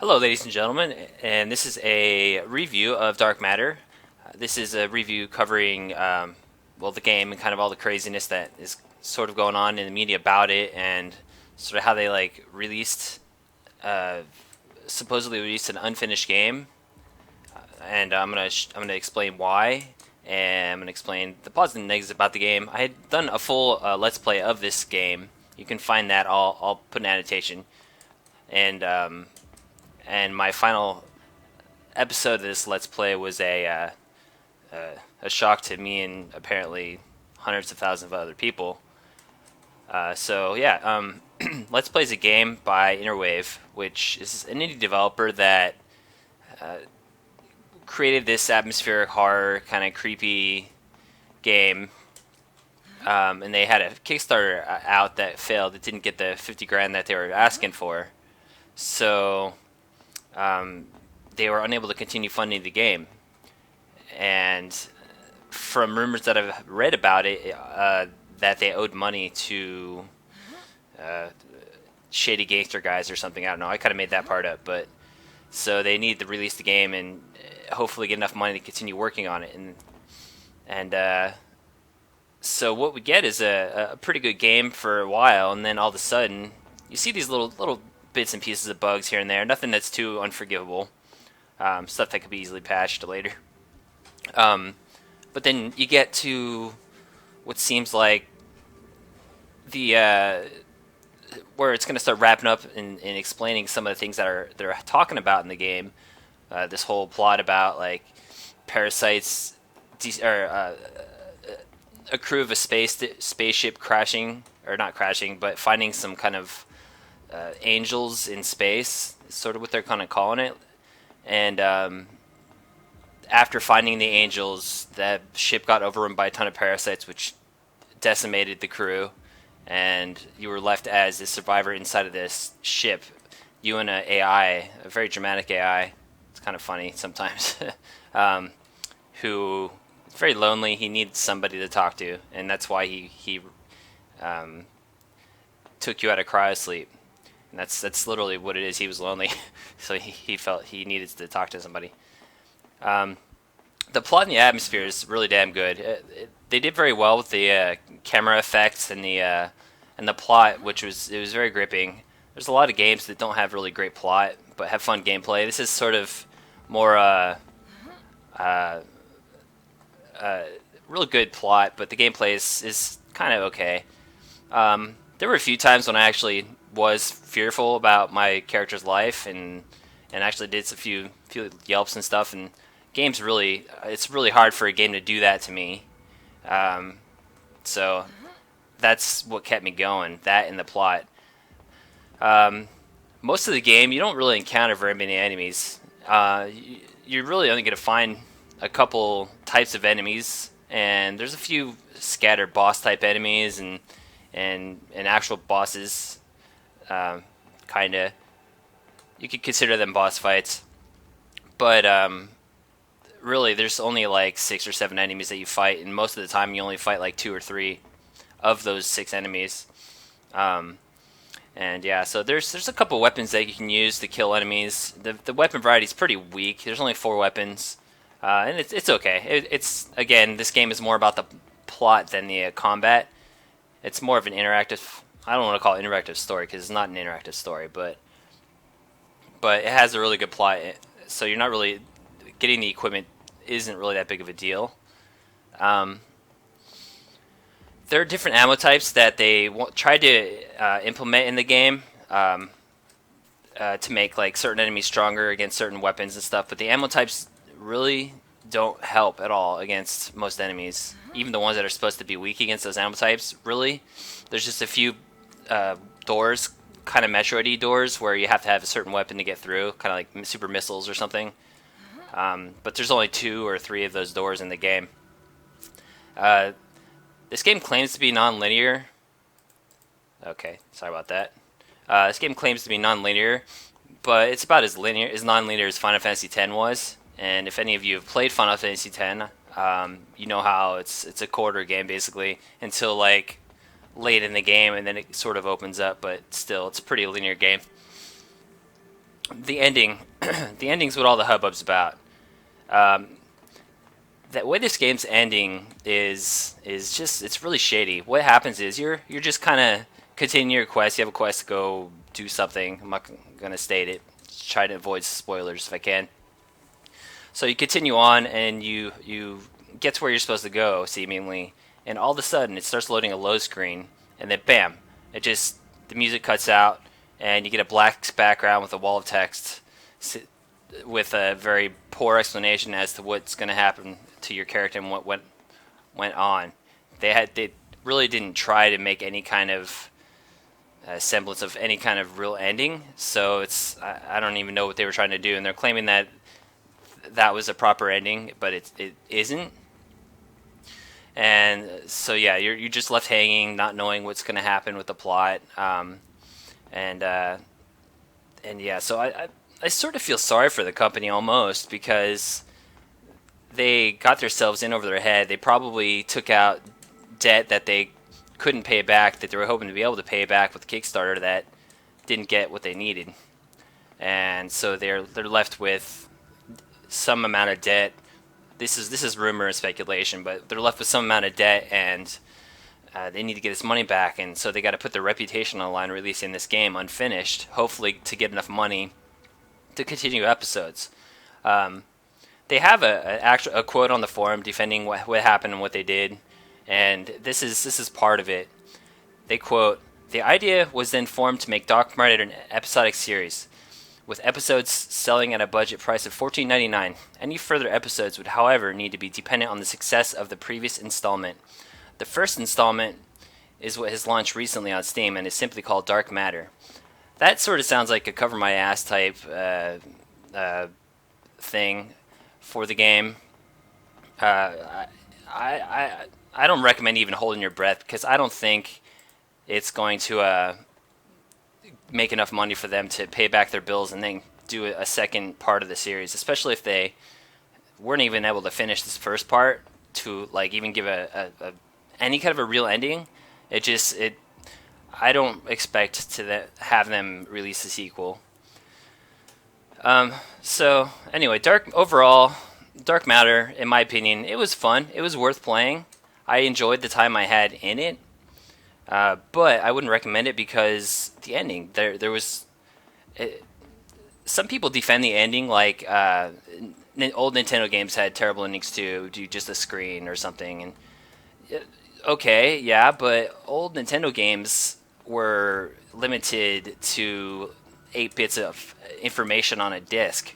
Hello, ladies and gentlemen, and this is a review of Dark Matter. This is a review covering, well, the game and kind of all the craziness that is sort of going on in the media about it, and sort of how they uh, supposedly released an unfinished game, and I'm gonna explain why, and I'm gonna explain the positives and negatives about the game. I had done a full Let's Play of this game. You can find that. I'll put an annotation, and and my final episode of this Let's Play was a shock to me and apparently hundreds of thousands of other people. So yeah, Let's Play is a game by Interwave, which is an indie developer that created this atmospheric horror kind of creepy game. And they had a Kickstarter out that failed. It didn't get the 50 grand that they were asking for. So they were unable to continue funding the game. And from rumors that I've read about it, that they owed money to uh, shady gangster guys or something. I don't know. I kind of made that part up, but so they need to release the game and hopefully get enough money to continue working on it. And so what we get is a pretty good game for a while, and then all of a sudden you see these little bits and pieces of bugs here and there. Nothing that's too unforgivable. Stuff that could be easily patched later. Um, but then you get to what seems like the where it's going to start wrapping up and explaining some of the things that they're talking about in the game. This whole plot about like parasites, or a crew of a spaceship crashing, or not crashing, but finding some kind of angels in space. Is sort of what they're kind of calling it. And after finding the angels, that ship got overrun by a ton of parasites, which decimated the crew, and you were left as a survivor inside of this ship. You and a AI, a very dramatic AI. It's kind of funny sometimes. um, who is very lonely. He needs somebody to talk to, and that's why he um, took you out of cryosleep. And that's literally what it is. He was lonely, so he felt he needed to talk to somebody. Um, the plot and the atmosphere is really damn good. They did very well with the camera effects and the plot, it was very gripping. There's a lot of games that don't have really great plot but have fun gameplay. This is sort of more uh, real good plot, but the gameplay is kind of okay. There were a few times when I actually was fearful about my character's life and actually did a few yelps and stuff. And games really, it's really hard for a game to do that to me. Um, so that's what kept me going. That and the plot. Um, Most of the game, you don't really encounter very many enemies. You're really only going to find a couple types of enemies, and there's a few scattered boss type enemies and actual bosses. Kind of, you could consider them boss fights, but really, there's only like 6 or 7 enemies that you fight, and most of the time, you only fight like 2 or 3 of those 6 enemies. Um, And yeah, so there's a couple weapons that you can use to kill enemies. The weapon variety is pretty weak. There's only 4 weapons, and it's okay. It's again, this game is more about the plot than the combat. It's more of an interactive. I don't want to call it interactive story because it's not an interactive story, but it has a really good plot. So you're not really getting the equipment isn't really that big of a deal. Um, there are different ammo types that they tried to implement in the game, to make like certain enemies stronger against certain weapons and stuff. But the ammo types really don't help at all against most enemies, even the ones that are supposed to be weak against those ammo types. Really, there's just a few doors, kind of Metroid-y doors, where you have to have a certain weapon to get through, kind of like super missiles or something. But there's only 2 or 3 of those doors in the game. Uh, this game claims to be non-linear. Okay, sorry about that. This game claims to be non-linear, but it's about as non-linear as Final Fantasy X was. And if any of you have played Final Fantasy X, you know how it's a quarter game basically until like late in the game, and then it sort of opens up. But still, it's a pretty linear game. the ending, the ending's what all the hubbub's about. Um, the way this game's ending is just it's really shady. What happens is you're just kind of continue your quest. You have a quest to go do something. I'm not gonna state it. Try to avoid spoilers if I can. So you continue on and you get to where you're supposed to go, seemingly, and all of a sudden it starts loading a load screen, and then bam, it just the music cuts out, and you get a black background with a wall of text, with a very poor explanation as to what's going to happen to your character and what went on. They really didn't try to make any kind of semblance of any kind of real ending. So I don't even know what they were trying to do, and they're claiming that that was a proper ending, but it isn't. And so yeah, you're just left hanging, not knowing what's going to happen with the plot. And and yeah, so I sort of feel sorry for the company almost, because they got themselves in over their head. They probably took out debt that they couldn't pay back, that they were hoping to be able to pay back with Kickstarter, that didn't get what they needed, and so they're left with some amount of debt. This is rumor and speculation, but they're left with some amount of debt, and they need to get this money back, and so they got to put their reputation on the line releasing this game unfinished, hopefully to get enough money to continue episodes. They have a quote on the forum defending what happened and what they did, and this is part of it. They quote, "The idea was then formed to make Dark Matter an episodic series, with episodes selling at a budget price of $14.99. Any further episodes would, however, need to be dependent on the success of the previous installment. The first installment is what has launched recently on Steam and is simply called Dark Matter." That sort of sounds like a cover my ass type thing for the game. I don't recommend even holding your breath, because I don't think it's going to make enough money for them to pay back their bills and then do a second part of the series, especially if they weren't even able to finish this first part to like even give any kind of a real ending. I don't expect to have them release a sequel. So anyway, Dark Matter, in my opinion, it was fun. It was worth playing. I enjoyed the time I had in it. But I wouldn't recommend it because the ending, there was... some people defend the ending like old Nintendo games had terrible endings too, do just a screen or something. And okay, yeah, but old Nintendo games were limited to 8 bits of information on a disc.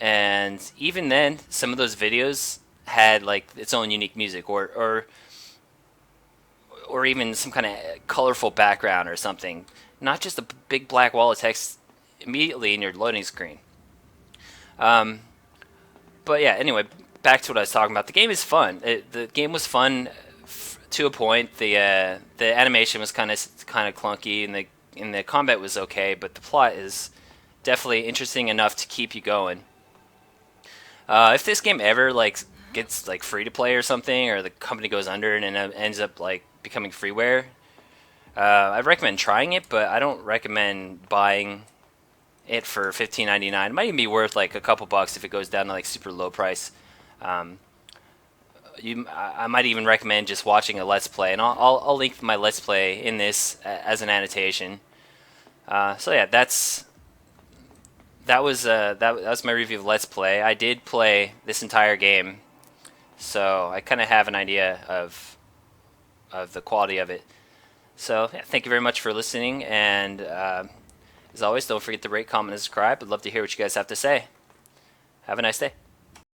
And even then, some of those videos had like its own unique music, or even some kind of colorful background or something, not just a big black wall of text immediately in your loading screen. But yeah, anyway, back to what I was talking about. The game is fun. The game was fun to a point. The animation was kind of clunky, and the combat was okay, but the plot is definitely interesting enough to keep you going. If this game ever like gets like free to play or something, or the company goes under and ends up like becoming freeware, I'd recommend trying it, but I don't recommend buying it for $15.99. It might even be worth like a couple bucks if it goes down to like super low price. I might even recommend just watching a Let's Play, and I'll link my Let's Play in this as an annotation. So yeah, that was my review of Let's Play. I did play this entire game, so I kind of have an idea of the quality of it. So yeah, thank you very much for listening, and as always, don't forget to rate, comment, and subscribe. I'd love to hear what you guys have to say. Have a nice day.